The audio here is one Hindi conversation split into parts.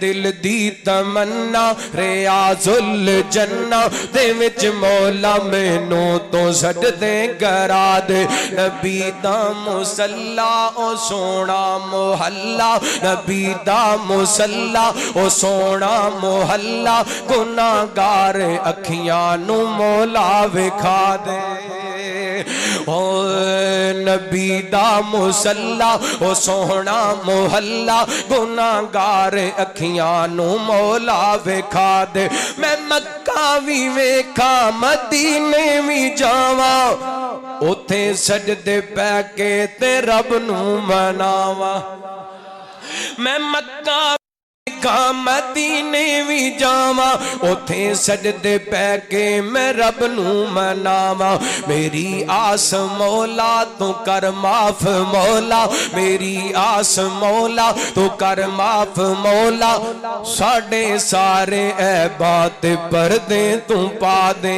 दिल दी तमन्ना रियाजुल जन्ना दे विच मौला मैनू तो सजदे करा दे। नबी दा मुसल्ला ओ सोना मोहल्ला, नबी दा मुसल्ला ओ सोना मोहल्ला, गुनाहगार अखियां नू मौला विखा दे। ओ नबी दा मुसल्ला ओ सोहना मोहल्ला, गुनाहगार अखियां नू मौला विखा दे। मैं मक्का भी वेखा मदीने भी जावा, उथे सजदे पै के ते रब नू मनावा। मैं मक्का का मदीने भी जावा, उथे सजदे पै के मैं रब नू मनावा। मेरी आस मौला तू कर माफ मौला, मेरी आस मौला तू कर माफ मौला, साडे सारे ऐबा ते पर्दे तू पा दे।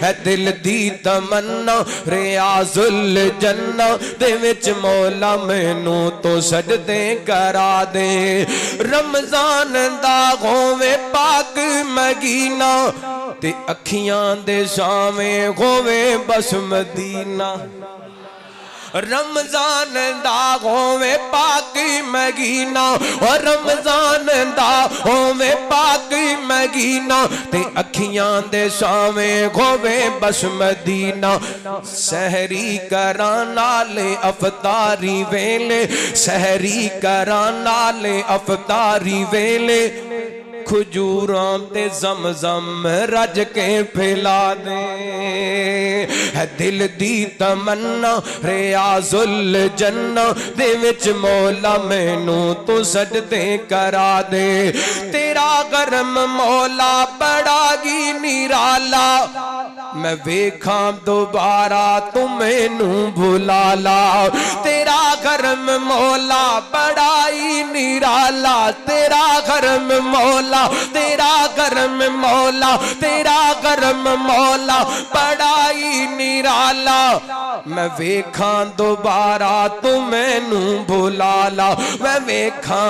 है दिल दी तमन्ना रियाजुल जन्ना दे विच मौला मैनू तो सजदे करा दे। रमजान दा होवे पाक मदीना ते अखियां दे सावें होवे बस मदीना। रमजान दा होवे पाक मदीना, और रमजान दा होवे पाक मदीना ते अखियां दे सावें होवे बस मदीना। सहरी करा नाले अफतारी वेले, सहरी करा नाले अफतारी वेले, खजूरां ते ज़मज़म रज के पिला दे। है दिल दी तमन्ना रियाजुल जन्ना दे विच मौला मैनू तू सजदे करा दे। तेरा करम मौला बड़ा ही निराला, मैं वेखा दोबारा तू मैनू भुला ला। तेरा करम मौला बड़ा ही निराला, तेरा करम मौला, तेरा करम मौला, तेरा करम मौला बड़ा ही निराला, मैं वेखा दोबारा तू मैनू भुला ला। मैं वेखा